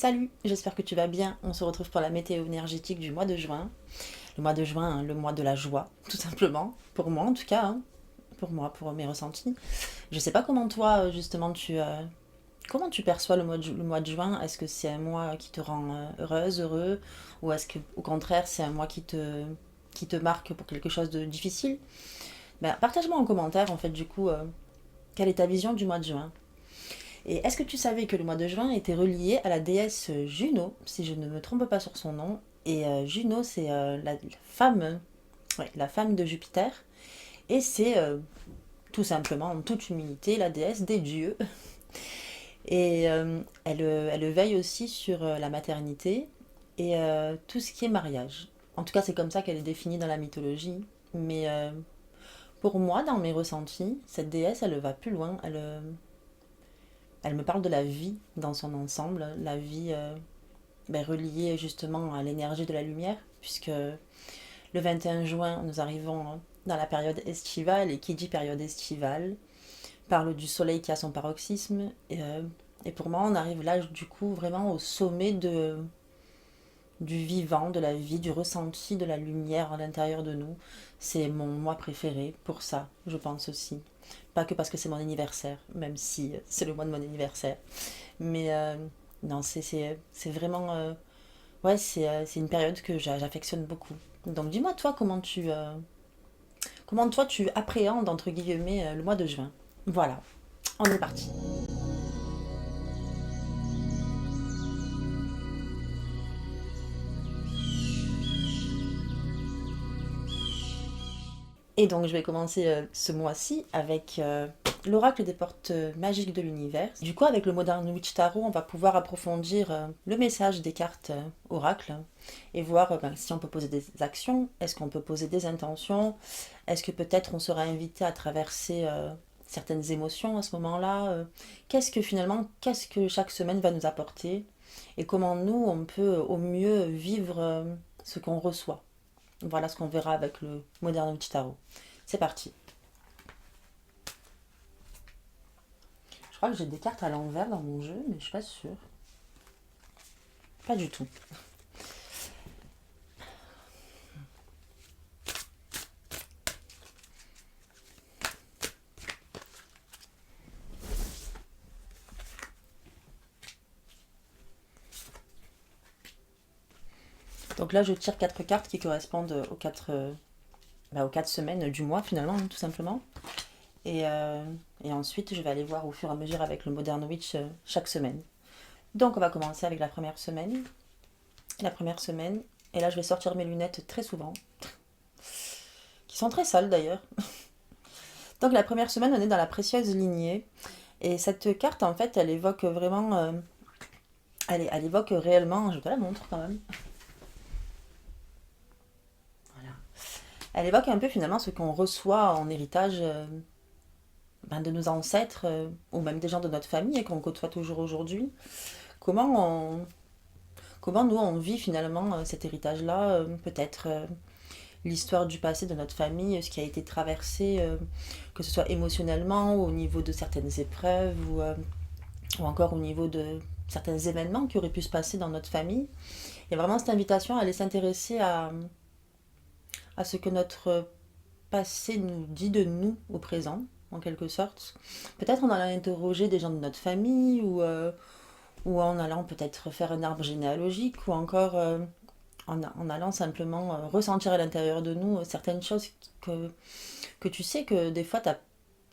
Salut, j'espère que tu vas bien. On se retrouve pour la météo énergétique du mois de juin. Le mois de juin, hein, le mois de la joie, tout simplement. Pour moi en tout cas, hein. Pour moi, pour mes ressentis. Je sais pas comment toi, justement, comment tu perçois le mois de juin. Est-ce que c'est un mois qui te rend heureuse, heureux? Ou est-ce que au contraire c'est un mois qui te marque pour quelque chose de difficile? Ben, partage-moi en commentaire en fait du coup, quelle est ta vision du mois de juin? Et est-ce que tu savais que le mois de juin était relié à la déesse Juno, si je ne me trompe pas sur son nom? Et Juno, c'est la femme, ouais, la femme de Jupiter. Et c'est tout simplement, en toute humilité, la déesse des dieux. Et elle veille aussi sur la maternité et tout ce qui est mariage. En tout cas, c'est comme ça qu'elle est définie dans la mythologie. Mais pour moi, dans mes ressentis, cette déesse, elle va plus loin. Elle me parle de la vie dans son ensemble, la vie reliée justement à l'énergie de la lumière, puisque le 21 juin, nous arrivons dans la période estivale, et qui dit période estivale parle du soleil qui a son paroxysme. Et pour moi, on arrive là du coup vraiment au sommet du vivant, de la vie, du ressenti de la lumière à l'intérieur de nous. C'est mon mois préféré pour ça, je pense aussi. Pas que parce que c'est mon anniversaire, même si c'est le mois de mon anniversaire. Mais non, c'est vraiment... ouais, c'est une période que j'affectionne beaucoup. Donc dis-moi toi comment toi tu appréhendes entre guillemets le mois de juin. Voilà, on est parti. Et donc je vais commencer ce mois-ci avec l'oracle des portes magiques de l'univers. Du coup avec le Modern Witch Tarot, on va pouvoir approfondir le message des cartes oracle et voir ben, si on peut poser des actions, est-ce qu'on peut poser des intentions, est-ce que peut-être on sera invité à traverser certaines émotions à ce moment-là, qu'est-ce que chaque semaine va nous apporter et comment nous on peut au mieux vivre ce qu'on reçoit. Voilà ce qu'on verra avec le Modern Witch Tarot. C'est parti. Je crois que j'ai des cartes à l'envers dans mon jeu, mais je suis pas sûre. Pas du tout. Donc là, je tire quatre cartes qui correspondent aux quatre semaines du mois, finalement, hein, tout simplement. Et, euh, et ensuite, je vais aller voir au fur et à mesure avec le Modern Witch chaque semaine. Donc, on va commencer avec la première semaine. La première semaine. Et là, je vais sortir mes lunettes très souvent, qui sont très sales d'ailleurs. Donc, la première semaine, on est dans la précieuse lignée. Et cette carte, en fait, elle évoque vraiment. Elle évoque réellement. Je te la montre quand même. Voilà. Elle évoque un peu finalement ce qu'on reçoit en héritage ben, de nos ancêtres ou même des gens de notre famille et qu'on côtoie toujours aujourd'hui. Comment, on, comment nous on vit finalement cet héritage-là, peut-être l'histoire du passé de notre famille, ce qui a été traversé, que ce soit émotionnellement ou au niveau de certaines épreuves ou encore au niveau de certains événements qui auraient pu se passer dans notre famille. Il y a vraiment cette invitation à aller s'intéresser à ce que notre passé nous dit de nous au présent, en quelque sorte. Peut-être en allant interroger des gens de notre famille ou en allant peut-être faire un arbre généalogique ou encore en allant simplement ressentir à l'intérieur de nous certaines choses que tu sais que des fois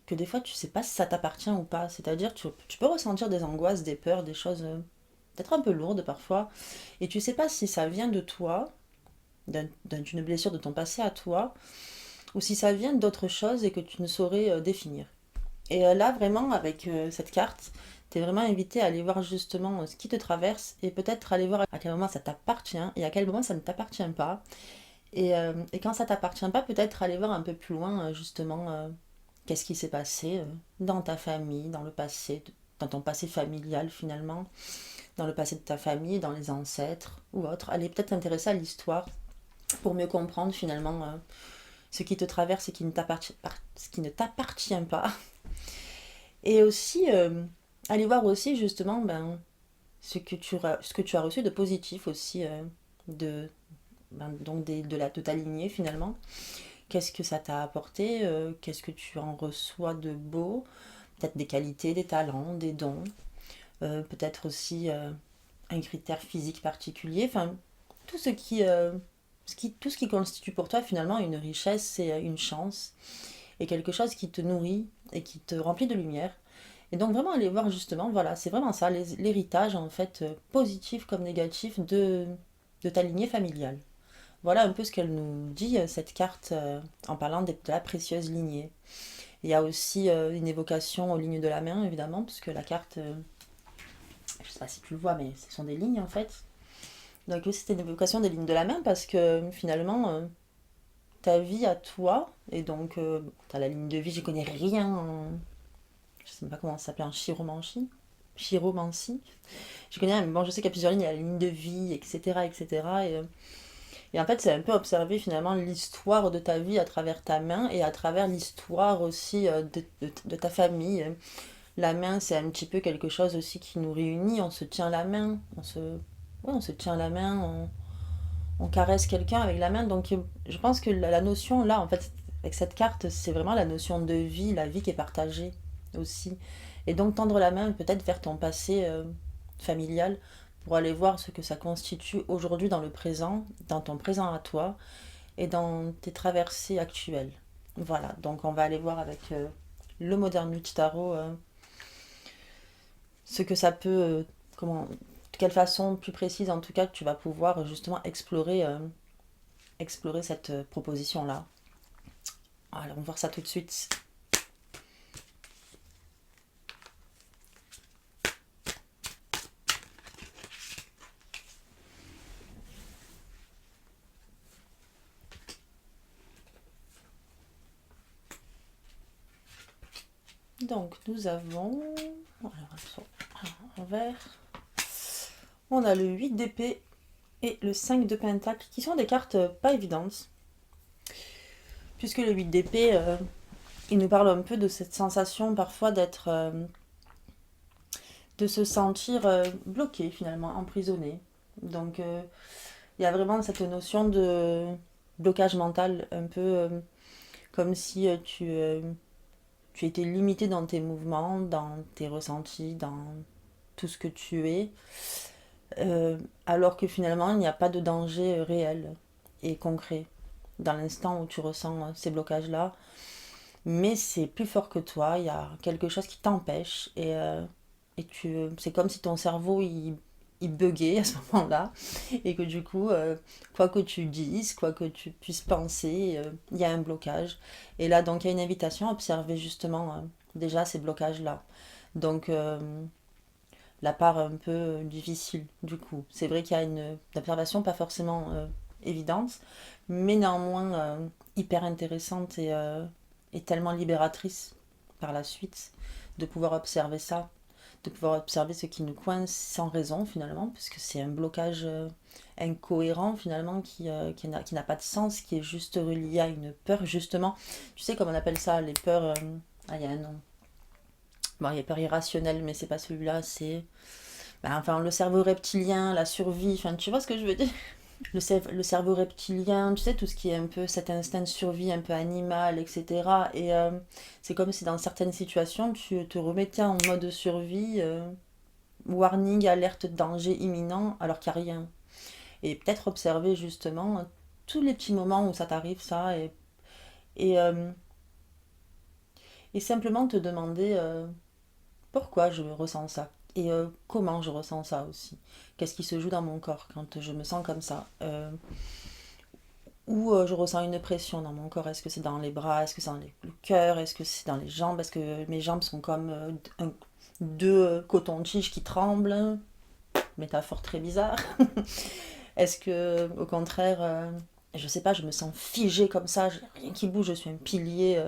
tu sais pas si ça t'appartient ou pas. C'est-à-dire tu peux ressentir des angoisses, des peurs, des choses peut-être un peu lourdes parfois et tu sais pas si ça vient de toi, d'une blessure de ton passé à toi ou si ça vient d'autre chose et que tu ne saurais définir. Et là, vraiment, avec cette carte, tu es vraiment invité à aller voir justement ce qui te traverse et peut-être aller voir à quel moment ça t'appartient et à quel moment ça ne t'appartient pas. Et quand ça t'appartient pas, peut-être aller voir un peu plus loin justement qu'est-ce qui s'est passé dans ta famille, dans le passé, dans ton passé familial finalement, dans le passé de ta famille, dans les ancêtres ou autre. Aller peut-être t'intéresser à l'histoire pour mieux comprendre finalement ce qui te traverse et ce qui ne t'appartient pas. Et aussi, aller voir aussi justement ben, ce que tu as reçu de positif aussi de, de ta lignée finalement. Qu'est-ce que ça t'a apporté, qu'est-ce que tu en reçois de beau, peut-être des qualités, des talents, des dons, peut-être aussi un critère physique particulier, enfin tout tout ce qui constitue pour toi finalement une richesse, c'est une chance et quelque chose qui te nourrit et qui te remplit de lumière. Et donc vraiment aller voir justement, voilà, c'est vraiment ça, l'héritage en fait, positif comme négatif de ta lignée familiale. Voilà un peu ce qu'elle nous dit, cette carte, en parlant de la précieuse lignée. Il y a aussi une évocation aux lignes de la main, évidemment, parce que la carte, je sais pas si tu le vois, mais ce sont des lignes en fait. Donc oui, c'était une évocation des lignes de la main parce que finalement, ta vie à toi, et donc tu as la ligne de vie, j'y connais rien en, je sais même pas comment ça s'appelle, en chiromancie. Chiromancie. Je connais, mais bon, je sais qu'il y a plusieurs lignes, il y a la ligne de vie, etc. etc. Et en fait, c'est un peu observer finalement l'histoire de ta vie à travers ta main et à travers l'histoire aussi de ta famille. La main, c'est un petit peu quelque chose aussi qui nous réunit. On se tient la main, on se tient la main, on caresse quelqu'un avec la main. Donc, je pense que la notion là, en fait, avec cette carte, c'est vraiment la notion de vie, la vie qui est partagée aussi. Et donc, tendre la main peut-être vers ton passé familial pour aller voir ce que ça constitue aujourd'hui dans le présent, dans ton présent à toi et dans tes traversées actuelles. Voilà, donc on va aller voir avec le Modern Witch Tarot ce que ça peut, comment, de quelle façon plus précise en tout cas tu vas pouvoir justement explorer cette proposition-là. Alors on va voir ça tout de suite. Donc nous avons, alors, en vert, on a le 8 d'épée et le 5 de pentacle qui sont des cartes pas évidentes. Puisque le 8 d'épée, il nous parle un peu de cette sensation parfois de se sentir bloqué finalement, emprisonné. Donc il y a vraiment cette notion de blocage mental, un peu comme si tu étais limité dans tes mouvements, dans tes ressentis, dans tout ce que tu es, alors que finalement il n'y a pas de danger réel et concret dans l'instant où tu ressens ces blocages-là. Mais c'est plus fort que toi, il y a quelque chose qui t'empêche c'est comme si ton cerveau il buguait à ce moment-là et que du coup, quoi que tu dises, quoi que tu puisses penser, il y a un blocage. Et là, donc, il y a une invitation à observer justement déjà ces blocages-là. Donc, la part un peu difficile du coup. C'est vrai qu'il y a une observation pas forcément évidente, mais néanmoins hyper intéressante et tellement libératrice par la suite de pouvoir observer ça, de pouvoir observer ce qui nous coince sans raison finalement, puisque c'est un blocage incohérent finalement qui n'a pas de sens, qui est juste relié à une peur justement. Tu sais comme on appelle ça, les peurs... il y a un nom. Bon, il y a peur irrationnelle, mais c'est pas celui-là, c'est... Ben, enfin, le cerveau reptilien, la survie, enfin, tu vois ce que je veux dire? Le cerveau reptilien, tu sais, tout ce qui est un peu cet instinct de survie un peu animal, etc. Et c'est comme si dans certaines situations, tu te remettais en mode survie, warning, alerte, danger imminent, alors qu'il n'y a rien. Et peut-être observer justement tous les petits moments où ça t'arrive, ça, et, euh, et simplement te demander pourquoi je ressens ça et comment je ressens ça aussi. Qu'est-ce qui se joue dans mon corps quand je me sens comme ça ou je ressens une pression dans mon corps. Est-ce que c'est dans les bras? Est-ce que c'est dans le cœur? Est-ce que c'est dans les jambes? Est-ce que mes jambes sont comme deux cotons-tiges qui tremblent? Métaphore très bizarre. Est-ce que, au contraire, je sais pas, je me sens figée comme ça, j'ai rien qui bouge, je suis un pilier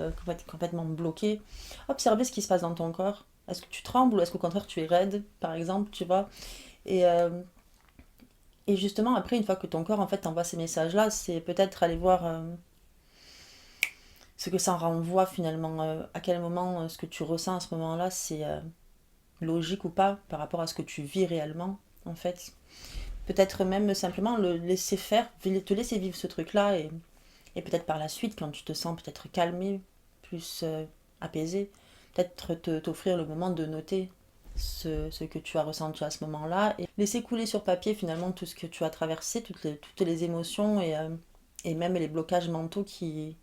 complètement bloqué. Observez ce qui se passe dans ton corps. Est-ce que tu trembles ou est-ce qu'au contraire tu es raide, par exemple, tu vois? Et, euh, et justement, après, une fois que ton corps en fait t'envoie ces messages-là, c'est peut-être aller voir ce que ça renvoie finalement. À quel moment ce que tu ressens à ce moment-là, logique ou pas par rapport à ce que tu vis réellement, en fait. Peut-être même simplement le laisser faire, te laisser vivre ce truc-là et peut-être par la suite, quand tu te sens peut-être calmé, plus apaisé, peut-être t'offrir le moment de noter ce que tu as ressenti à ce moment-là et laisser couler sur papier finalement tout ce que tu as traversé, toutes les émotions et même les blocages mentaux qui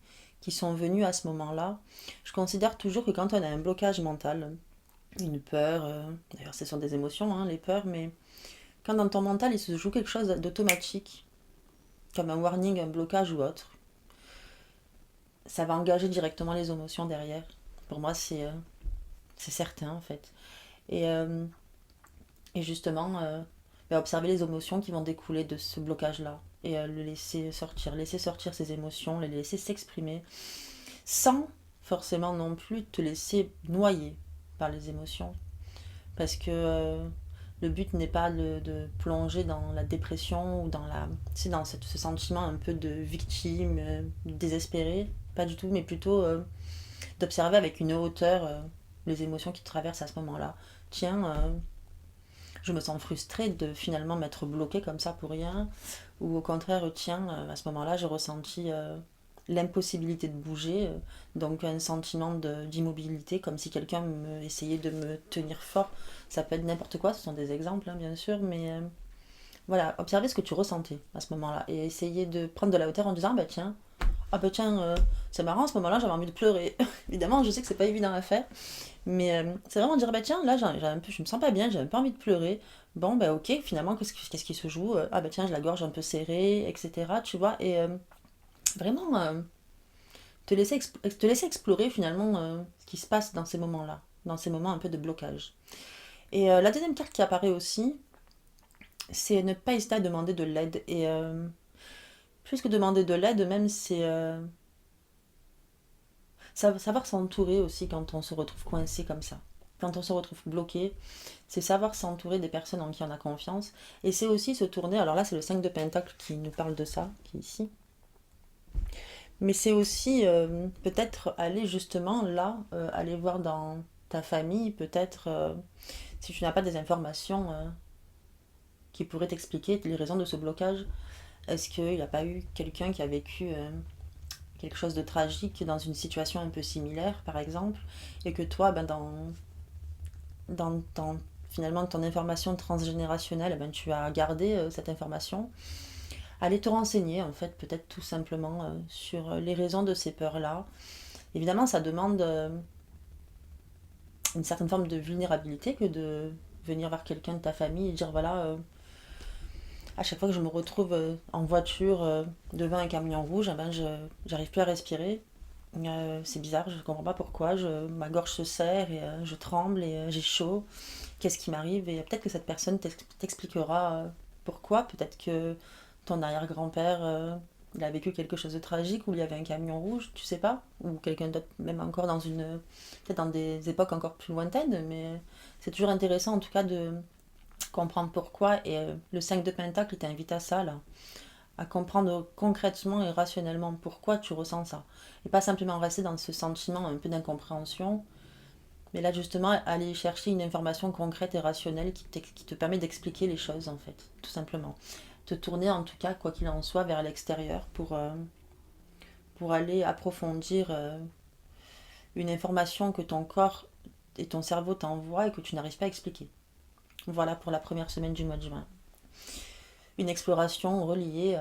sont venus à ce moment-là. Je considère toujours que quand on a un blocage mental, une peur, d'ailleurs ce sont des émotions, hein, les peurs, mais quand dans ton mental il se joue quelque chose d'automatique, comme un warning, un blocage ou autre, ça va engager directement les émotions derrière. Pour moi, c'est certain en fait. Et, euh, et justement, observer les émotions qui vont découler de ce blocage-là. Et le laisser sortir ces émotions, les laisser s'exprimer, sans forcément non plus te laisser noyer par les émotions. Parce que le but n'est pas de plonger dans la dépression ou dans ce sentiment un peu de victime, désespéré, pas du tout, mais plutôt d'observer avec une hauteur les émotions qui te traversent à ce moment-là. Tiens, je me sens frustrée de finalement m'être bloquée comme ça pour rien, ou au contraire, tiens, à ce moment-là, j'ai ressenti l'impossibilité de bouger, donc un sentiment d'immobilité, comme si quelqu'un essayait de me tenir fort. Ça peut être n'importe quoi, ce sont des exemples, hein, bien sûr, mais voilà, observer ce que tu ressentais à ce moment-là et essayer de prendre de la hauteur en disant, ah bah tiens, c'est marrant, à ce moment-là, j'avais envie de pleurer. Évidemment, je sais que c'est pas évident à faire, mais c'est vraiment dire, bah tiens, là, je me sens pas bien, j'ai un peu envie de pleurer. Bon, bah ok, finalement, qu'est-ce qui se joue? Ah bah tiens, j'ai la gorge un peu serrée, etc. Tu vois, et vraiment te laisser explorer finalement ce qui se passe dans ces moments-là, dans ces moments un peu de blocage. Et la deuxième carte qui apparaît aussi, c'est ne pas hésiter à demander de l'aide. Et plus que demander de l'aide, même, c'est savoir s'entourer aussi quand on se retrouve coincé comme ça. Quand on se retrouve bloqué, c'est savoir s'entourer des personnes en qui on a confiance. Et c'est aussi se tourner, alors là c'est le 5 de Pentacle qui nous parle de ça, qui est ici. Mais c'est aussi peut-être aller justement là, aller voir dans ta famille, peut-être si tu n'as pas des informations qui pourraient t'expliquer les raisons de ce blocage. Est-ce qu'il n'y a pas eu quelqu'un qui a vécu quelque chose de tragique dans une situation un peu similaire, par exemple, et que toi, dans finalement ton information transgénérationnelle, tu as gardé cette information. Aller te renseigner, en fait, peut-être tout simplement sur les raisons de ces peurs-là. Évidemment, ça demande une certaine forme de vulnérabilité que de venir voir quelqu'un de ta famille et dire voilà, à chaque fois que je me retrouve en voiture devant un camion rouge, j'arrive plus à respirer. C'est bizarre, je ne comprends pas pourquoi. Ma gorge se serre et je tremble et j'ai chaud. Qu'est-ce qui m'arrive? Et peut-être que cette personne t'expliquera pourquoi. Peut-être que ton arrière-grand-père il a vécu quelque chose de tragique où il y avait un camion rouge, tu sais pas. Ou quelqu'un d'autre, même encore peut-être dans des époques encore plus lointaines. Mais c'est toujours intéressant en tout cas de comprendre pourquoi. Et le 5 de Pentacle, il t'invite à ça là, à comprendre concrètement et rationnellement pourquoi tu ressens ça. Et pas simplement rester dans ce sentiment un peu d'incompréhension, mais là justement aller chercher une information concrète et rationnelle qui te permet d'expliquer les choses en fait, tout simplement. Te tourner en tout cas, quoi qu'il en soit, vers l'extérieur pour aller approfondir une information que ton corps et ton cerveau t'envoient et que tu n'arrives pas à expliquer. Voilà pour la première semaine du mois de juin. Une exploration reliée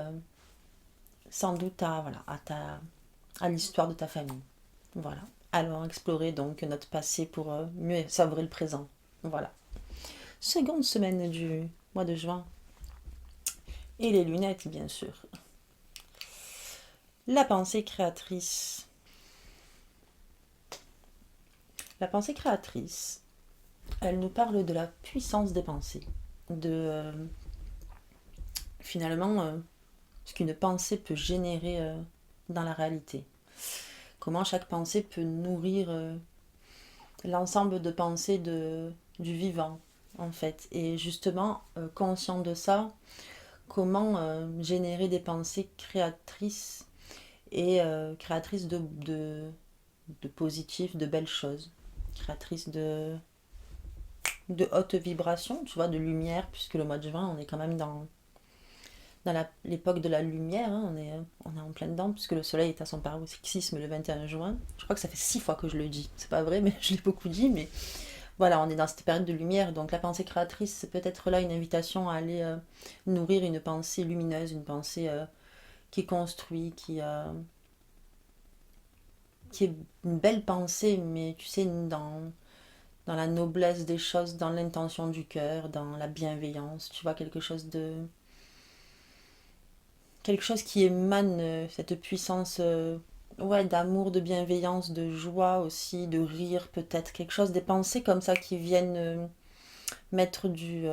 sans doute à l'histoire de ta famille. Voilà. Allons explorer donc notre passé pour mieux savourer le présent. Voilà. Seconde semaine du mois de juin. Et les lunettes, bien sûr. La pensée créatrice. La pensée créatrice, elle nous parle de la puissance des pensées. De finalement ce qu'une pensée peut générer dans la réalité. Comment chaque pensée peut nourrir l'ensemble de pensées du vivant, en fait. Et justement, conscient de ça, comment générer des pensées créatrices et créatrices de positifs, de belles choses, créatrices de de haute vibration, tu vois, de lumière, puisque le mois de juin, on est quand même dans l'époque de la lumière, hein, on est en plein dedans, puisque le soleil est à son paroxysme le 21 juin. Je crois que ça fait 6 fois que je le dis, c'est pas vrai, mais je l'ai beaucoup dit, mais voilà, on est dans cette période de lumière, donc la pensée créatrice, c'est peut-être là une invitation à aller nourrir une pensée lumineuse, une pensée qui construit, qui est une belle pensée, mais tu sais, dans la noblesse des choses, dans l'intention du cœur, dans la bienveillance, tu vois, quelque chose qui émane cette puissance ouais, d'amour, de bienveillance, de joie aussi, de rire peut-être, quelque chose, des pensées comme ça qui viennent mettre du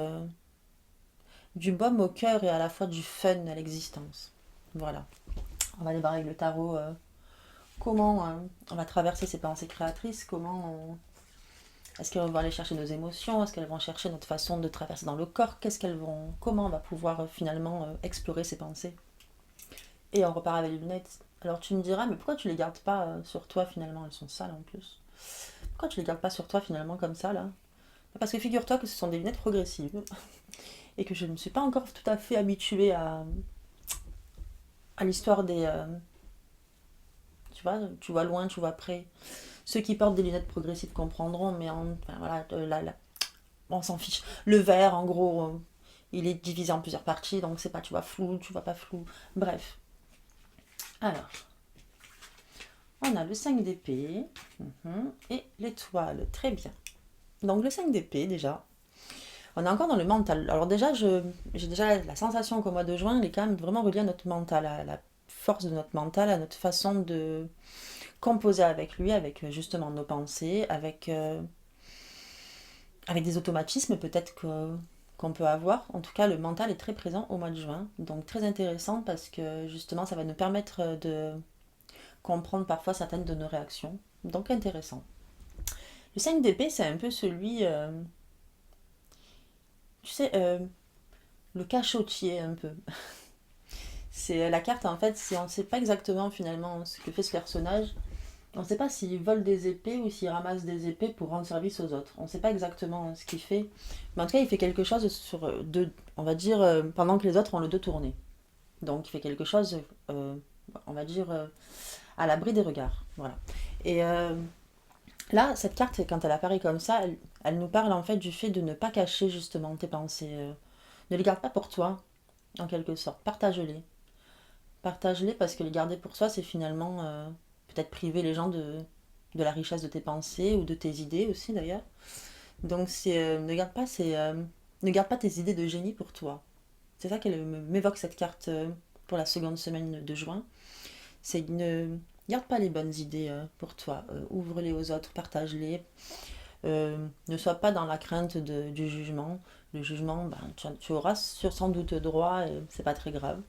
baume au cœur et à la fois du fun à l'existence. Voilà, on va aller voir avec le tarot comment on va traverser ces pensées créatrices, est-ce qu'elles vont aller chercher nos émotions, est-ce qu'elles vont chercher notre façon de traverser dans le corps, comment on va pouvoir finalement explorer ces pensées. Et on repart avec les lunettes. Alors tu me diras, mais pourquoi tu les gardes pas sur toi finalement? Elles sont sales en plus. Pourquoi tu les gardes pas sur toi finalement comme ça là? Parce que figure-toi que ce sont des lunettes progressives et que je ne me suis pas encore tout à fait habituée à l'histoire des... tu vois loin, tu vois près. Ceux qui portent des lunettes progressives comprendront, mais enfin, voilà, on s'en fiche. Le verre, en gros, il est divisé en plusieurs parties, donc c'est pas tu vois flou, tu vois pas flou. Bref. Alors, on a le 5 d'épée et l'étoile. Très bien. Donc le 5 d'épée déjà. On est encore dans le mental. Alors déjà, j'ai déjà la sensation qu'au mois de juin, il est quand même vraiment relié à notre mental, à la force de notre mental, à notre façon de composer avec lui, avec justement nos pensées, avec des automatismes peut-être qu'on peut avoir. En tout cas, le mental est très présent au mois de juin. Donc très intéressant parce que justement, ça va nous permettre de comprendre parfois certaines de nos réactions. Donc intéressant. Le 5 d'épée, c'est un peu celui, tu sais, le cachotier un peu. C'est la carte, en fait, si on ne sait pas exactement finalement ce que fait ce personnage, on ne sait pas s'il vole des épées ou s'il ramasse des épées pour rendre service aux autres. On ne sait pas exactement ce qu'il fait. Mais en tout cas, il fait quelque chose on va dire, pendant que les autres ont le dos tourné. Donc, il fait quelque chose, on va dire, à l'abri des regards. Voilà. Et là, cette carte, quand elle apparaît comme ça, elle nous parle en fait du fait de ne pas cacher justement tes pensées. Ne les garde pas pour toi, en quelque sorte. Partage-les. Partage-les parce que les garder pour soi, c'est finalement peut-être priver les gens de la richesse de tes pensées ou de tes idées aussi d'ailleurs. Donc ne garde pas tes idées de génie pour toi. C'est ça qu'elle m'évoque cette carte pour la seconde semaine de juin. C'est ne garde pas les bonnes idées pour toi. Ouvre-les aux autres, partage-les. Ne sois pas dans la crainte du jugement. Le jugement, ben, tu auras sans doute droit et c'est pas très grave.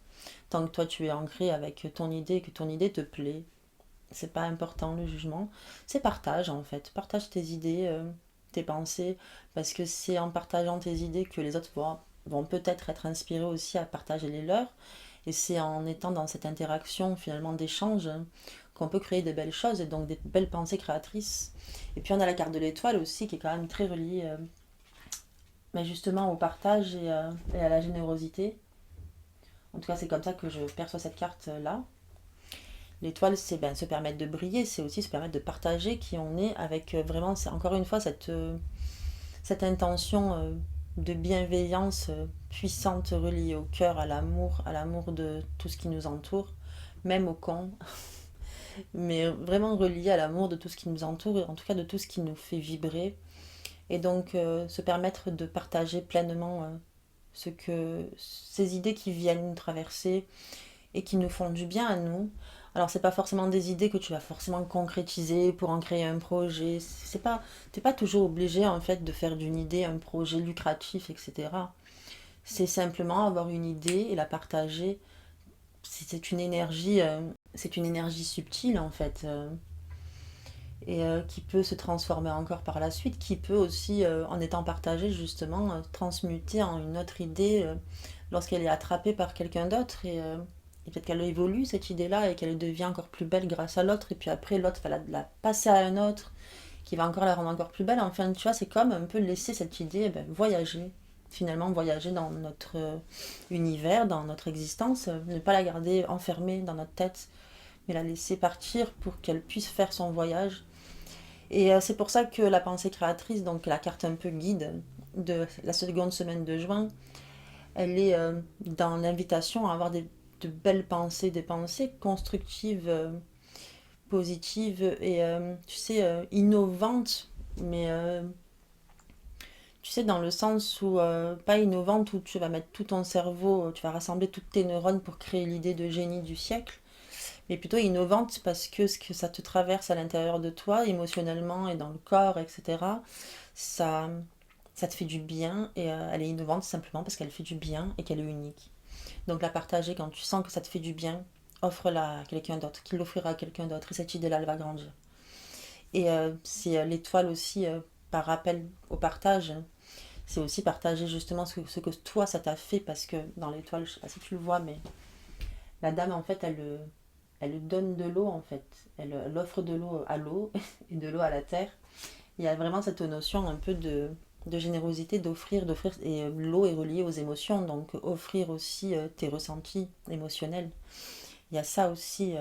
Tant que toi tu es ancré avec ton idée, que ton idée te plaît, c'est pas important le jugement. C'est partage en fait. Partage tes idées, tes pensées, parce que c'est en partageant tes idées que les autres vont peut-être être inspirés aussi à partager les leurs. Et c'est en étant dans cette interaction finalement d'échange qu'on peut créer des belles choses et donc des belles pensées créatrices. Et puis on a la carte de l'étoile aussi qui est quand même très reliée mais justement au partage et à la générosité. En tout cas, c'est comme ça que je perçois cette carte-là. L'étoile, c'est ben, se permettre de briller, c'est aussi se permettre de partager qui on est avec vraiment, c'est encore une fois cette intention de bienveillance puissante reliée au cœur, à l'amour de tout ce qui nous entoure, même au con, mais vraiment reliée à l'amour de tout ce qui nous entoure, et en tout cas de tout ce qui nous fait vibrer. Et donc se permettre de partager pleinement ces idées qui viennent nous traverser et qui nous font du bien à nous. Alors c'est pas forcément des idées que tu vas forcément concrétiser pour en créer un projet. T'es pas toujours obligé en fait de faire d'une idée un projet lucratif, etc. C'est simplement avoir une idée et la partager. C'est une énergie subtile en fait, et qui peut se transformer encore par la suite, qui peut aussi, en étant partagée justement, transmuter en une autre idée lorsqu'elle est attrapée par quelqu'un d'autre et peut-être qu'elle évolue cette idée-là et qu'elle devient encore plus belle grâce à l'autre et puis après l'autre va la passer à un autre qui va encore la rendre encore plus belle. Enfin, tu vois, c'est comme un peu laisser cette idée, voyager, finalement voyager dans notre univers, dans notre existence, ne pas la garder enfermée dans notre tête, mais la laisser partir pour qu'elle puisse faire son voyage. Et c'est pour ça que la pensée créatrice, donc la carte un peu guide de la seconde semaine de juin, elle est dans l'invitation à avoir de belles pensées, des pensées constructives, positives et, tu sais, innovantes, mais tu sais, dans le sens où, pas innovante, où tu vas mettre tout ton cerveau, tu vas rassembler toutes tes neurones pour créer l'idée de génie du siècle, mais plutôt innovante parce que ce que ça te traverse à l'intérieur de toi, émotionnellement et dans le corps, etc., ça, ça te fait du bien et elle est innovante simplement parce qu'elle fait du bien et qu'elle est unique. Donc la partager quand tu sens que ça te fait du bien, offre-la à quelqu'un d'autre, qu'il l'offrira à quelqu'un d'autre et cette idée-là, elle va grandir. Et c'est l'étoile aussi, par rappel au partage, c'est aussi partager justement ce que toi ça t'a fait parce que dans l'étoile, je sais pas si tu le vois, mais la dame en fait elle donne de l'eau en fait. Elle offre de l'eau à l'eau et de l'eau à la terre. Il y a vraiment cette notion un peu de générosité, d'offrir. Et l'eau est reliée aux émotions, donc offrir aussi tes ressentis émotionnels. Il y a ça aussi.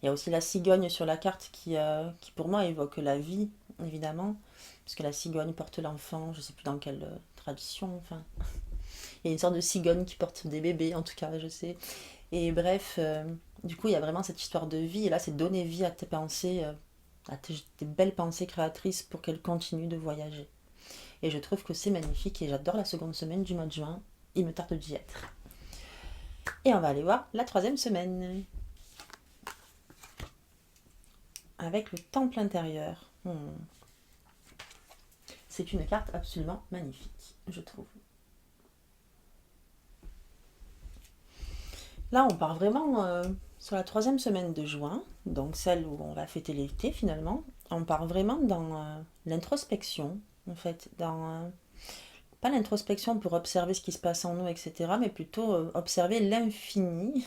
Il y a aussi la cigogne sur la carte qui pour moi évoque la vie, évidemment. Parce que la cigogne porte l'enfant, je ne sais plus dans quelle tradition, enfin. Il y a une sorte de cigogne qui porte des bébés, en tout cas, je sais. Et bref, du coup, il y a vraiment cette histoire de vie. Et là, c'est donner vie à tes pensées, à tes belles pensées créatrices pour qu'elles continuent de voyager. Et je trouve que c'est magnifique et j'adore la seconde semaine du mois de juin. Il me tarde d'y être. Et on va aller voir la troisième semaine. Avec le temple intérieur. C'est une carte absolument magnifique, je trouve. Là, on part vraiment sur la troisième semaine de juin, donc celle où on va fêter l'été finalement. On part vraiment dans l'introspection, en fait, pas l'introspection pour observer ce qui se passe en nous, etc., mais plutôt observer l'infini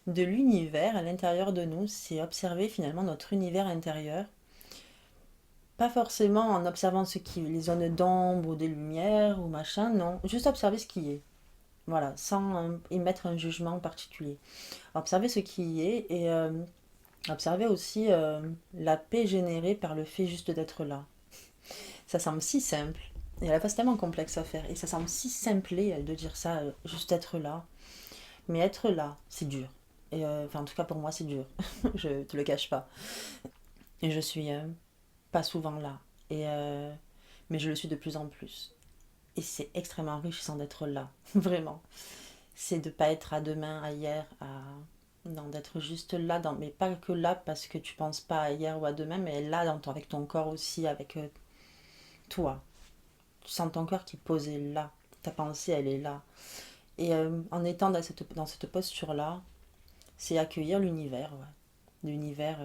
de l'univers à l'intérieur de nous. C'est observer finalement notre univers intérieur. Pas forcément en observant les zones d'ombre ou des lumières ou machin, non. Juste observer ce qui est. Voilà, sans émettre un jugement particulier. Observer ce qui y est et observer aussi la paix générée par le fait juste d'être là. Ça semble si simple. Et à la fois, c'est tellement complexe à faire. Et ça semble si simplé de dire ça, juste être là. Mais être là, c'est dur. Et enfin, en tout cas, pour moi, c'est dur. Je te le cache pas. Et je suis pas souvent là. Mais je le suis de plus en plus. Et c'est extrêmement enrichissant d'être là. Vraiment. C'est de pas être à demain, à hier, non, d'être juste là, mais pas que là parce que tu penses pas à hier ou à demain, mais là avec ton corps aussi, avec toi. Tu sens ton corps qui est posé là. Ta pensée, elle est là. Et en étant dans cette posture-là, c'est accueillir l'univers. Ouais. L'univers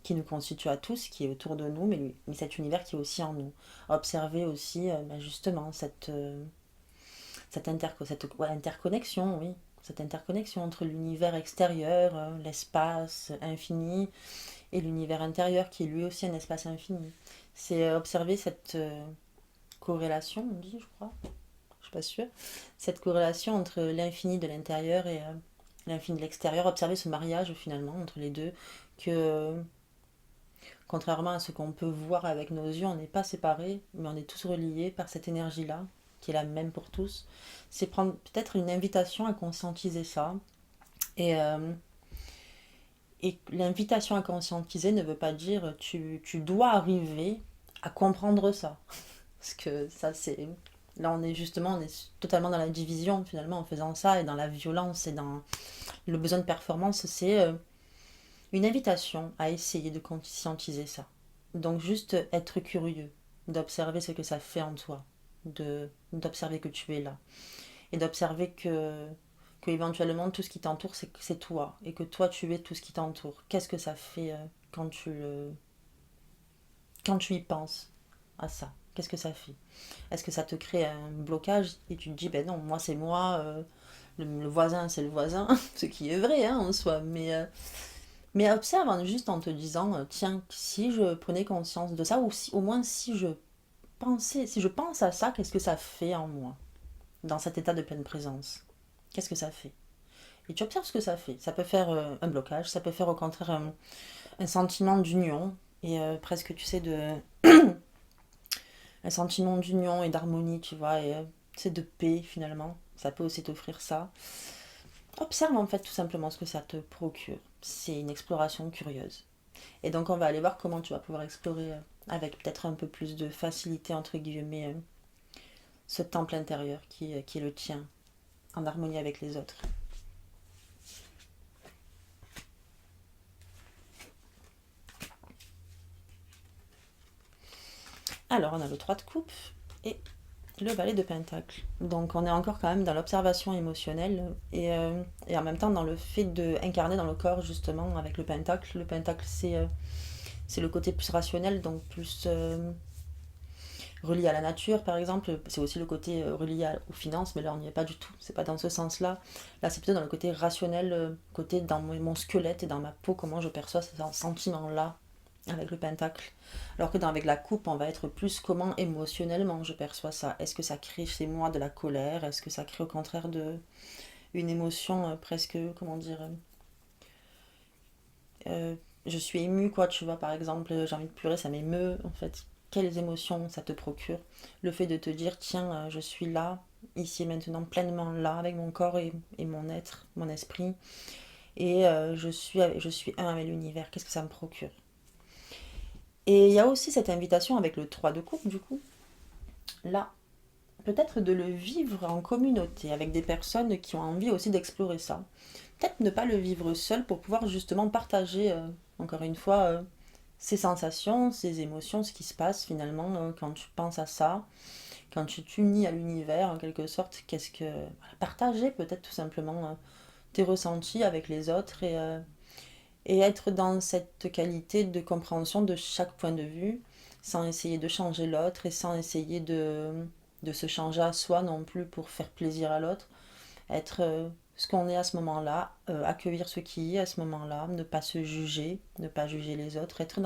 qui nous constitue à tous, qui est autour de nous, mais cet univers qui est aussi en nous. Observer aussi justement cette interconnexion, oui. Cette interconnexion entre l'univers extérieur, l'espace infini, et l'univers intérieur qui est lui aussi un espace infini. C'est observer cette corrélation, on dit, je crois, je suis pas sûre, cette corrélation entre l'infini de l'intérieur et l'infini de l'extérieur, observer ce mariage finalement entre les deux, que contrairement à ce qu'on peut voir avec nos yeux, on n'est pas séparés, mais on est tous reliés par cette énergie-là, qui est la même pour tous. C'est prendre peut-être une invitation à conscientiser ça. Et, euh, et l'invitation à conscientiser ne veut pas dire tu dois arriver à comprendre ça. Parce que ça, c'est. Là, on est totalement dans la division finalement en faisant ça et dans la violence et dans le besoin de performance. C'est une invitation à essayer de conscientiser ça. Donc, juste être curieux, d'observer ce que ça fait en toi, d'observer que tu es là et d'observer que éventuellement tout ce qui t'entoure c'est toi et que toi tu es tout ce qui t'entoure. Qu'est-ce que ça fait quand tu y penses à ça? Qu'est-ce que ça fait? Est-ce que ça te crée un blocage et tu te dis ben non, moi c'est moi, le voisin c'est le voisin, ce qui est vrai hein, en soi, Mais observe juste en te disant, tiens, si je prenais conscience de ça, ou si, au moins si je pense à ça, qu'est-ce que ça fait en moi, dans cet état de pleine présence? Qu'est-ce que ça fait? Et tu observes ce que ça fait. Ça peut faire un blocage, ça peut faire au contraire un sentiment d'union, et presque, tu sais, un sentiment d'union et d'harmonie, tu vois, et c'est de paix finalement. Ça peut aussi t'offrir ça. Observe en fait tout simplement ce que ça te procure. C'est une exploration curieuse. Et donc on va aller voir comment tu vas pouvoir explorer avec peut-être un peu plus de facilité, entre guillemets, ce temple intérieur qui est le tien, en harmonie avec les autres. Alors on a le 3 de coupe et le valet de pentacle. Donc on est encore quand même dans l'observation émotionnelle et en même temps dans le fait d'incarner dans le corps justement avec le pentacle. Le pentacle c'est le côté plus rationnel, donc plus relié à la nature par exemple. C'est aussi le côté relié aux finances, mais là on n'y est pas du tout. C'est pas dans ce sens-là. Là c'est plutôt dans le côté rationnel, côté dans mon squelette et dans ma peau, comment je perçois ces sentiments-là avec le pentacle. Alors que avec la coupe, on va être plus comment émotionnellement je perçois ça. Est-ce que ça crée chez moi de la colère? Est-ce que ça crée au contraire une émotion presque, comment dire, je suis émue quoi, tu vois, par exemple, j'ai envie de pleurer, ça m'émeut en fait. Quelles émotions ça te procure? Le fait de te dire, tiens, je suis là, ici et maintenant, pleinement là, avec mon corps et mon être, mon esprit, et je suis un avec l'univers, qu'est-ce que ça me procure? Et il y a aussi cette invitation avec le 3 de coupe, du coup, là, peut-être de le vivre en communauté, avec des personnes qui ont envie aussi d'explorer ça. Peut-être ne pas le vivre seul pour pouvoir justement partager, encore une fois, ces sensations, ces émotions, ce qui se passe finalement quand tu penses à ça, quand tu t'unis à l'univers en quelque sorte, qu'est-ce que... voilà, partager peut-être tout simplement tes ressentis avec les autres et être dans cette qualité de compréhension de chaque point de vue, sans essayer de changer l'autre et sans essayer de se changer à soi non plus pour faire plaisir à l'autre. Être ce qu'on est à ce moment-là, accueillir ce qui est à ce moment-là, ne pas se juger, ne pas juger les autres, être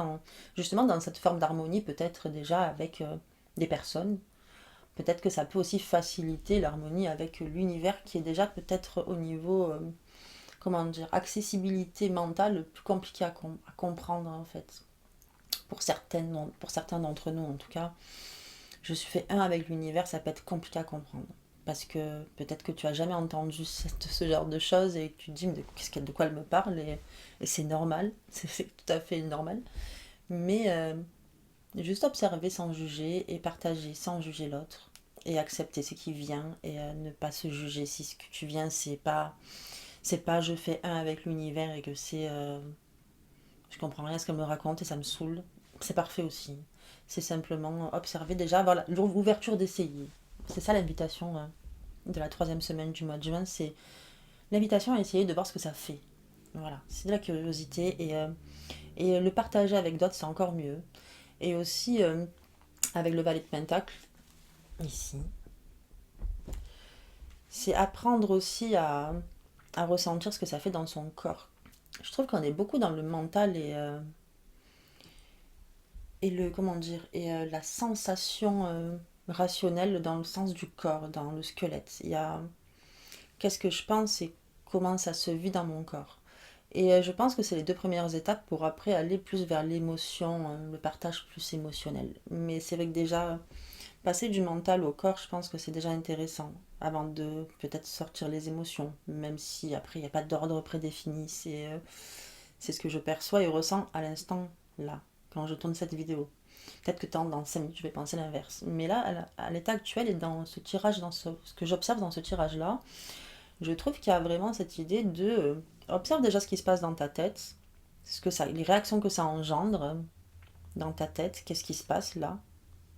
justement dans cette forme d'harmonie peut-être déjà avec des personnes. Peut-être que ça peut aussi faciliter l'harmonie avec l'univers qui est déjà peut-être au niveau comment dire, accessibilité mentale plus compliquée à comprendre en fait. Pour certains d'entre nous en tout cas, je suis fait un avec l'univers, ça peut être compliqué à comprendre. Parce que peut-être que tu as jamais entendu ce genre de choses et que tu te dis mais de quoi elle me parle et c'est normal, c'est tout à fait normal. Mais juste observer sans juger et partager sans juger l'autre et accepter ce qui vient et ne pas se juger si ce que tu viens c'est pas je fais un avec l'univers et que c'est je comprends rien à ce qu'elle me raconte et ça me saoule. C'est parfait aussi. C'est simplement observer déjà, avoir l'ouverture d'essayer. C'est ça l'invitation de la 3e semaine du mois de juin, c'est l'invitation à essayer de voir ce que ça fait. Voilà, c'est de la curiosité et le partager avec d'autres, c'est encore mieux. Et aussi avec le valet de Pentacle, ici, c'est apprendre aussi à ressentir ce que ça fait dans son corps. Je trouve qu'on est beaucoup dans le mental et le comment dire et la sensation rationnelle dans le sens du corps, dans le squelette. Il y a qu'est-ce que je pense et comment ça se vit dans mon corps. Et je pense que c'est les 2 premières étapes pour après aller plus vers l'émotion, le partage plus émotionnel. Mais c'est vrai que déjà, passer du mental au corps, je pense que c'est déjà intéressant avant de peut-être sortir les émotions, même si après il n'y a pas d'ordre prédéfini. C'est ce que je perçois et ressens à l'instant là, quand je tourne cette vidéo. Peut-être que dans 5 minutes, je vais penser l'inverse. Mais là, à l'état actuel et dans ce tirage, dans ce que j'observe dans ce tirage-là, je trouve qu'il y a vraiment cette idée de observe déjà ce qui se passe dans ta tête, les réactions que ça engendre dans ta tête, qu'est-ce qui se passe là,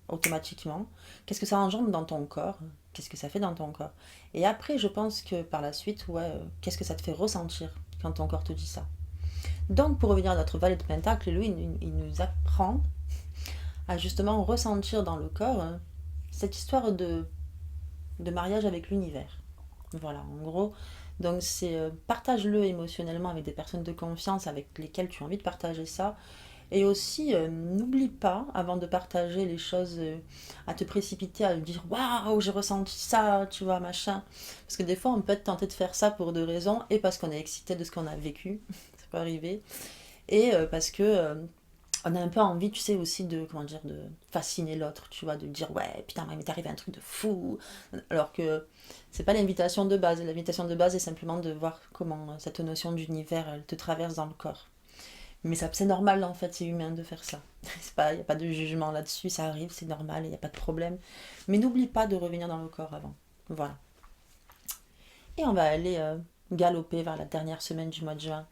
automatiquement, qu'est-ce que ça engendre dans ton corps, qu'est-ce que ça fait dans ton corps. Et après, je pense que par la suite, ouais, qu'est-ce que ça te fait ressentir quand ton corps te dit ça. Donc, pour revenir à notre valet de pentacle, lui, il nous apprend à justement ressentir dans le corps cette histoire de mariage avec l'univers. Voilà, en gros. Donc c'est partage-le émotionnellement avec des personnes de confiance avec lesquelles tu as envie de partager ça. Et aussi, n'oublie pas, avant de partager les choses, à te précipiter, à dire waouh, j'ai ressenti ça, tu vois, machin. Parce que des fois, on peut être tenté de faire ça pour deux raisons, et parce qu'on est excité de ce qu'on a vécu, ça peut arriver, et parce que on a un peu envie, tu sais, aussi de, comment dire, de fasciner l'autre, tu vois, de dire ouais, putain, il m'est arrivé un truc de fou. Alors que c'est pas l'invitation de base. L'invitation de base est simplement de voir comment cette notion d'univers, elle te traverse dans le corps. Mais ça, c'est normal en fait, c'est humain de faire ça. Il n'y a pas de jugement là-dessus, ça arrive, c'est normal, il n'y a pas de problème. Mais n'oublie pas de revenir dans le corps avant. Voilà. Et on va aller galoper vers la dernière semaine du mois de juin,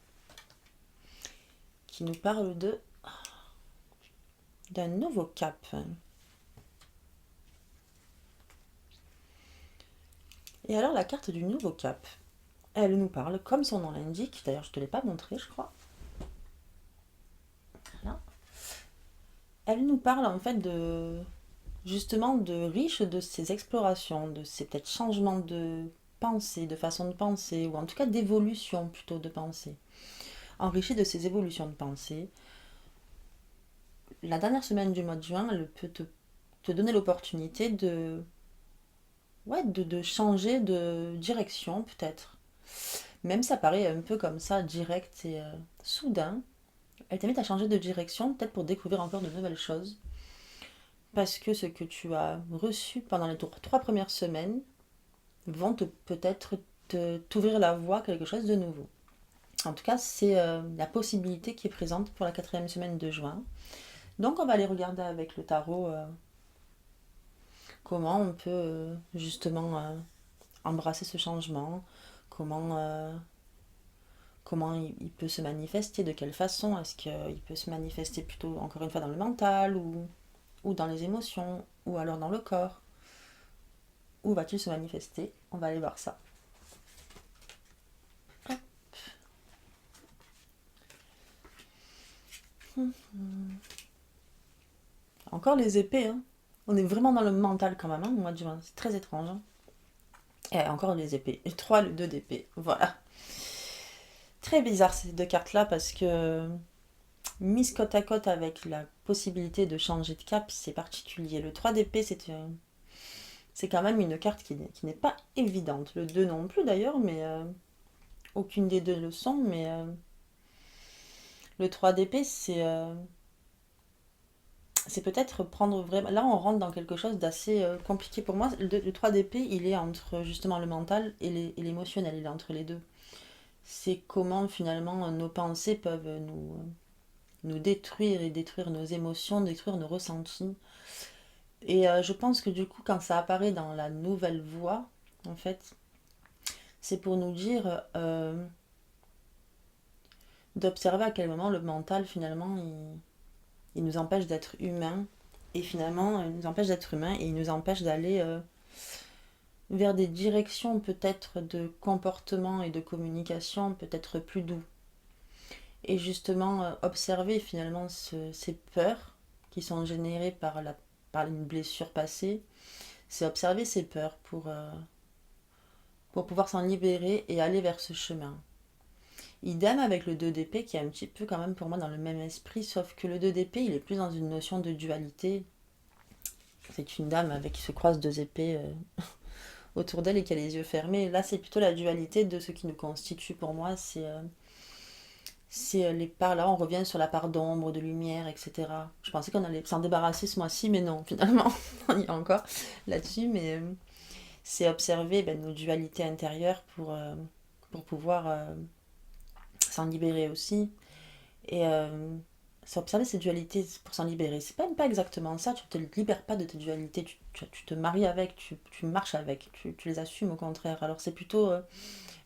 qui nous parle de d'un nouveau cap. Et alors la carte du nouveau cap, elle nous parle, comme son nom l'indique, d'ailleurs je ne te l'ai pas montré je crois, voilà. Elle nous parle en fait de justement de riche de ces explorations, de ces peut-être changements de pensée, de façon de penser, ou en tout cas d'évolution plutôt de pensée. Enrichi de ces évolutions de pensée, la dernière semaine du mois de juin, elle peut te donner l'opportunité de, ouais, de changer de direction peut-être. Même ça paraît un peu comme ça, direct et soudain. Elle t'invite à changer de direction, peut-être pour découvrir encore de nouvelles choses. Parce que ce que tu as reçu pendant les 3 premières semaines vont peut-être t'ouvrir la voie à quelque chose de nouveau. En tout cas, c'est la possibilité qui est présente pour la 4e semaine de juin. Donc, on va aller regarder avec le tarot comment on peut justement embrasser ce changement, comment, comment il peut se manifester, de quelle façon. Est-ce qu'il peut se manifester plutôt, encore une fois, dans le mental ou dans les émotions ou alors dans le corps. Où va-t-il se manifester? On va aller voir ça. Encore les épées, hein. On est vraiment dans le mental quand même, hein, au mois de juin. C'est très étrange. Hein. Et encore les épées. Et 3, le 2 d'épée. Voilà. Très bizarre ces deux cartes-là parce que mise côte à côte avec la possibilité de changer de cap, c'est particulier. Le 3 d'épée, c'est quand même une carte qui n'est pas évidente. Le 2 non plus d'ailleurs, mais aucune des deux le sont. Mais le 3 d'épée, c'est peut-être prendre vraiment. Là, on rentre dans quelque chose d'assez compliqué pour moi. Le 3 d'épée, il est entre justement le mental et l'émotionnel. Il est entre les deux. C'est comment finalement nos pensées peuvent nous détruire et détruire nos émotions, détruire nos ressentis. Et je pense que du coup, quand ça apparaît dans la nouvelle voie, en fait, c'est pour nous dire d'observer à quel moment le mental, finalement, il nous empêche d'être humains. Et finalement, il nous empêche d'être humains et il nous empêche d'aller vers des directions peut-être de comportement et de communication peut-être plus doux. Et justement, observer finalement ces peurs qui sont générées par une blessure passée, c'est observer ces peurs pour pouvoir s'en libérer et aller vers ce chemin. Idem avec le 2 d'épée qui est un petit peu quand même pour moi dans le même esprit, sauf que le 2 d'épée il est plus dans une notion de dualité. C'est une dame avec qui se croisent deux épées autour d'elle et qui a les yeux fermés. Là c'est plutôt la dualité de ce qui nous constitue pour moi, c'est les parts là, on revient sur la part d'ombre, de lumière, etc. Je pensais qu'on allait s'en débarrasser ce mois-ci, mais non, finalement, on y est encore là-dessus. Mais c'est observer nos dualités intérieures pour pouvoir s'en libérer aussi. Et c'est observer ces dualités pour s'en libérer. C'est pas exactement ça, tu ne te libères pas de tes dualités, tu te maries avec, tu marches avec, tu les assumes au contraire. Alors c'est plutôt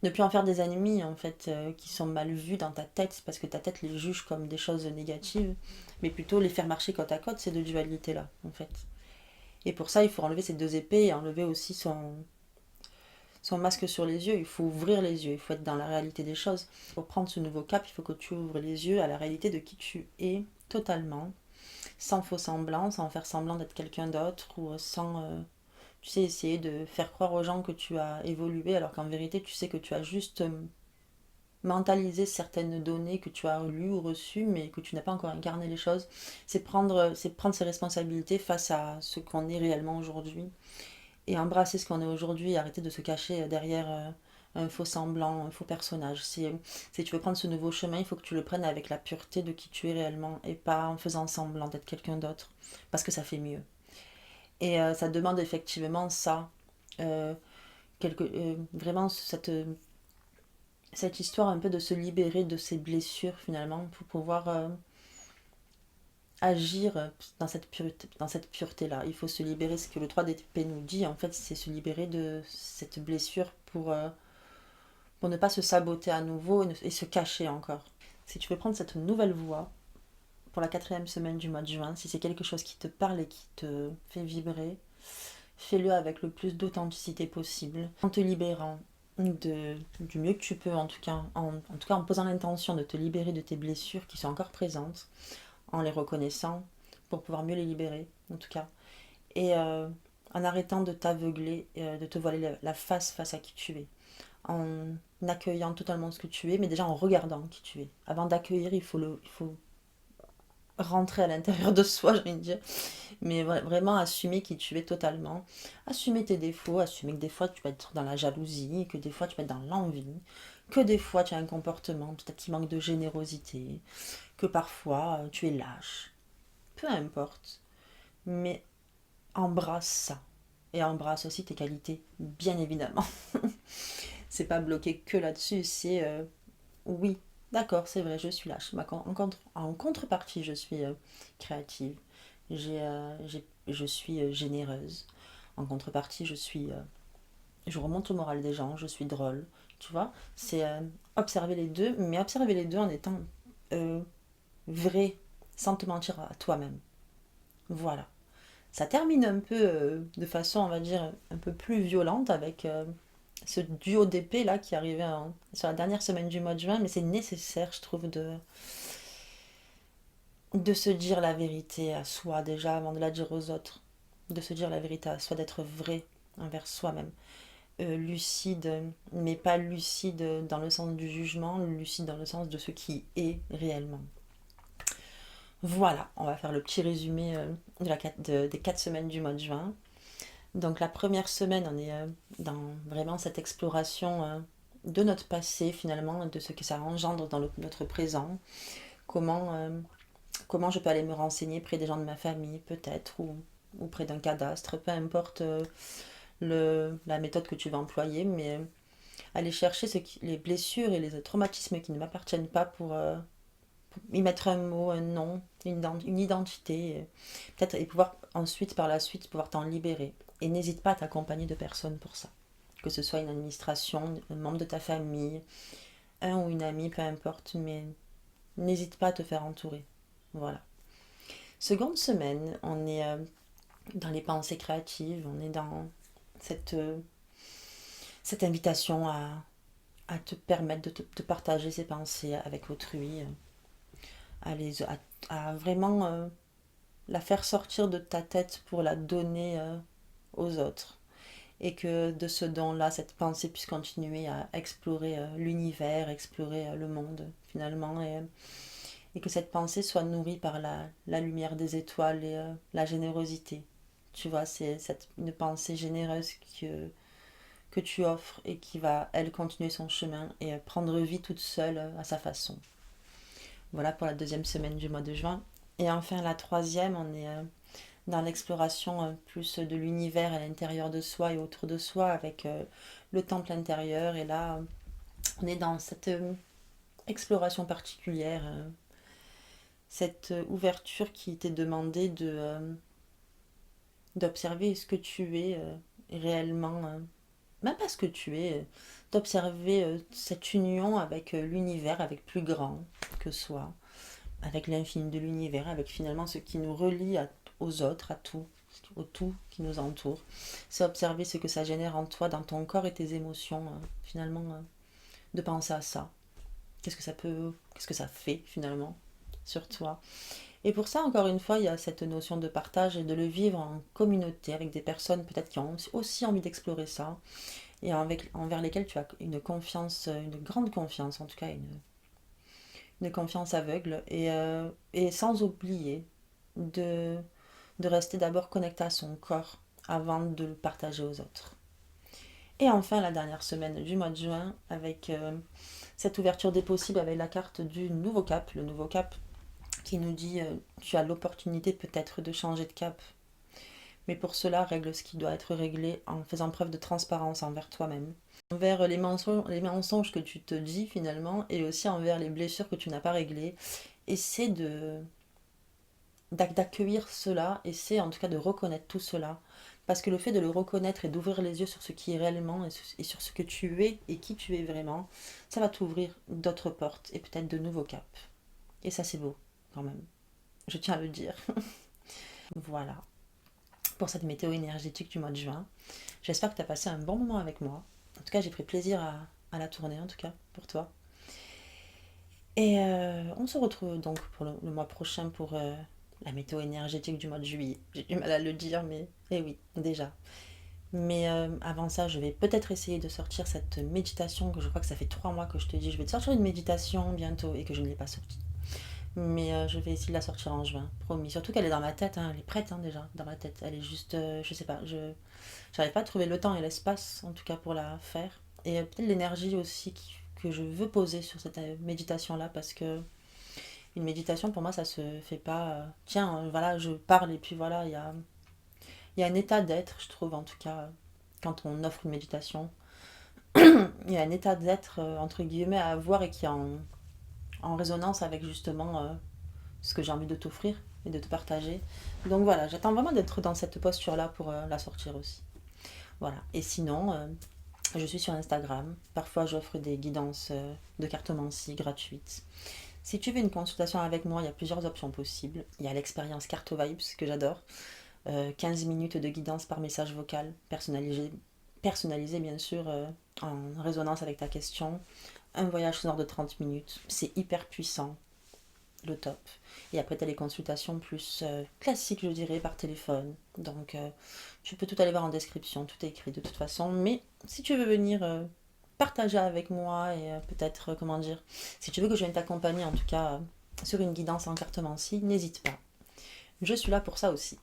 ne plus en faire des ennemis en fait qui sont mal vus dans ta tête parce que ta tête les juge comme des choses négatives, mais plutôt les faire marcher côte à côte ces deux dualités là en fait. Et pour ça il faut enlever ces deux épées et enlever aussi son masque sur les yeux. Il faut ouvrir les yeux, il faut être dans la réalité des choses. Pour prendre ce nouveau cap, il faut que tu ouvres les yeux à la réalité de qui tu es totalement, sans faux semblant, sans faire semblant d'être quelqu'un d'autre ou sans Tu sais, essayer de faire croire aux gens que tu as évolué alors qu'en vérité, tu sais que tu as juste mentaliser certaines données que tu as lues ou reçues, mais que tu n'as pas encore incarné les choses. C'est prendre ses responsabilités face à ce qu'on est réellement aujourd'hui et embrasser ce qu'on est aujourd'hui et arrêter de se cacher derrière un faux semblant, un faux personnage. Si tu veux prendre ce nouveau chemin, il faut que tu le prennes avec la pureté de qui tu es réellement et pas en faisant semblant d'être quelqu'un d'autre, parce que ça fait mieux. Et ça demande effectivement ça, vraiment cette histoire un peu de se libérer de ses blessures finalement pour pouvoir agir dans cette pureté-là. Il faut se libérer, ce que le 3 d'épée nous dit, en fait, c'est se libérer de cette blessure pour ne pas se saboter à nouveau et se cacher encore. Si tu veux prendre cette nouvelle voie pour la 4e semaine du mois de juin, si c'est quelque chose qui te parle et qui te fait vibrer, fais-le avec le plus d'authenticité possible, en te libérant du mieux que tu peux, en tout cas en posant l'intention de te libérer de tes blessures qui sont encore présentes, en les reconnaissant pour pouvoir mieux les libérer, en tout cas, et en arrêtant de t'aveugler, de te voiler la face à qui tu es, en accueillant totalement ce que tu es, mais déjà en regardant qui tu es. Avant d'accueillir, il faut rentrer à l'intérieur de soi, j'ai envie de dire, mais vraiment assumer qui tu es totalement, assumer tes défauts, assumer que des fois tu peux être dans la jalousie, que des fois tu peux être dans l'envie, que des fois tu as un comportement peut-être qui manque de générosité, que parfois tu es lâche, peu importe, mais embrasse ça. Et embrasse aussi tes qualités, bien évidemment. C'est pas bloqué que là-dessus, c'est oui, d'accord, c'est vrai, je suis lâche. En contrepartie, je suis créative. Je suis généreuse. En contrepartie, je remonte au moral des gens, je suis drôle. Tu vois, c'est observer les deux, mais observer les deux en étant euh, vrai, sans te mentir à toi-même. Voilà. Ça termine un peu de façon, on va dire, un peu plus violente avec ce duo d'épée là qui arrivait sur la dernière semaine du mois de juin, mais c'est nécessaire, je trouve, de se dire la vérité à soi déjà avant de la dire aux autres. De se dire la vérité à soi, d'être vrai envers soi-même. Lucide, mais pas lucide dans le sens du jugement, lucide dans le sens de ce qui est réellement. Voilà, on va faire le petit résumé des 4 semaines du mois de juin. Donc la première semaine, on est dans vraiment cette exploration de notre passé finalement, de ce que ça engendre dans notre présent. Comment, comment je peux aller me renseigner près des gens de ma famille peut-être, ou près d'un cadastre, peu importe la méthode que tu vas employer, mais aller chercher les blessures et les traumatismes qui ne m'appartiennent pas pour y mettre un mot, un nom, une identité, peut-être, et pouvoir ensuite, par la suite, pouvoir t'en libérer. Et n'hésite pas à t'accompagner de personnes pour ça. Que ce soit une administration, un membre de ta famille, un ou une amie, peu importe, mais n'hésite pas à te faire entourer. Voilà. Seconde semaine, on est dans les pensées créatives, on est dans cette invitation à te permettre de partager ses pensées avec autrui, à vraiment la faire sortir de ta tête pour la donner aux autres. Et que de ce don-là, cette pensée puisse continuer à explorer l'univers, explorer le monde finalement, et que cette pensée soit nourrie par la lumière des étoiles et la générosité. Tu vois, c'est une pensée généreuse que tu offres et qui va, elle, continuer son chemin et prendre vie toute seule à sa façon. Voilà pour la 2e semaine du mois de juin. Et enfin, la 3e, on est dans l'exploration plus de l'univers à l'intérieur de soi et autour de soi avec le temple intérieur. Et là, on est dans cette exploration particulière, cette ouverture qui t'est demandée d'observer ce que tu es réellement, même pas ce que tu es, d'observer cette union avec l'univers, avec plus grand que soi, avec l'infini de l'univers, avec finalement ce qui nous relie aux autres, à tout, au tout qui nous entoure. C'est observer ce que ça génère en toi, dans ton corps et tes émotions, finalement, de penser à ça. Qu'est-ce que ça fait finalement sur toi? Et pour ça, encore une fois, il y a cette notion de partage et de le vivre en communauté avec des personnes peut-être qui ont aussi envie d'explorer ça et envers lesquelles tu as une confiance, une grande confiance, en tout cas une confiance aveugle et sans oublier de, de rester d'abord connecté à son corps avant de le partager aux autres. Et enfin, la dernière semaine du mois de juin, avec cette ouverture des possibles avec la carte du nouveau cap, le nouveau cap qui nous dit tu as l'opportunité peut-être de changer de cap, mais pour cela, règle ce qui doit être réglé en faisant preuve de transparence envers toi-même, envers les mensonges que tu te dis finalement, et aussi envers les blessures que tu n'as pas réglées. Essaie d'accueillir cela, essaie en tout cas de reconnaître tout cela, parce que le fait de le reconnaître et d'ouvrir les yeux sur ce qui est réellement et sur ce que tu es et qui tu es vraiment, ça va t'ouvrir d'autres portes et peut-être de nouveaux caps. Et ça c'est beau quand même, je tiens à le dire. Voilà pour cette météo énergétique du mois de juin. J'espère que tu as passé un bon moment avec moi. En tout cas, j'ai pris plaisir à la tournée, en tout cas, pour toi. Et on se retrouve donc pour le mois prochain pour la météo énergétique du mois de juillet. J'ai du mal à le dire, mais eh oui, déjà. Mais avant ça, je vais peut-être essayer de sortir cette méditation, que je crois que ça fait 3 mois que je te dis, je vais te sortir une méditation bientôt et que je ne l'ai pas sortie. Mais je vais essayer de la sortir en juin, promis. Surtout qu'elle est dans ma tête, hein, elle est prête hein, déjà, dans ma tête. Elle est juste, je sais pas, j'arrive pas à trouver le temps et l'espace, en tout cas pour la faire. Et peut-être l'énergie aussi que je veux poser sur cette méditation-là, parce que une méditation, pour moi, ça se fait pas, tiens, voilà, je parle et puis voilà, il y a un état d'être, je trouve, en tout cas, quand on offre une méditation. Il y a un état d'être, entre guillemets, à avoir et qui est en résonance avec justement ce que j'ai envie de t'offrir et de te partager. Donc voilà, j'attends vraiment d'être dans cette posture-là pour la sortir aussi. Voilà. Et sinon, je suis sur Instagram. Parfois, j'offre des guidances de cartomancie gratuites. Si tu veux une consultation avec moi, il y a plusieurs options possibles. Il y a l'expérience Carto Vibes que j'adore. 15 minutes de guidance par message vocal, personnalisé bien sûr, en résonance avec ta question. Un voyage sonore de 30 minutes. C'est hyper puissant, le top. Et après, tu as les consultations plus classiques, je dirais, par téléphone. Donc, tu peux tout aller voir en description, tout est écrit de toute façon. Mais si tu veux venir partager avec moi et peut-être, comment dire, si tu veux que je vienne t'accompagner, en tout cas, sur une guidance en cartomancie, n'hésite pas. Je suis là pour ça aussi.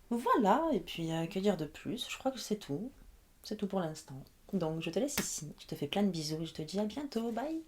Voilà, et puis, que dire de plus? Je crois que c'est tout. C'est tout pour l'instant. Donc, je te laisse ici. Je te fais plein de bisous et je te dis à bientôt. Bye!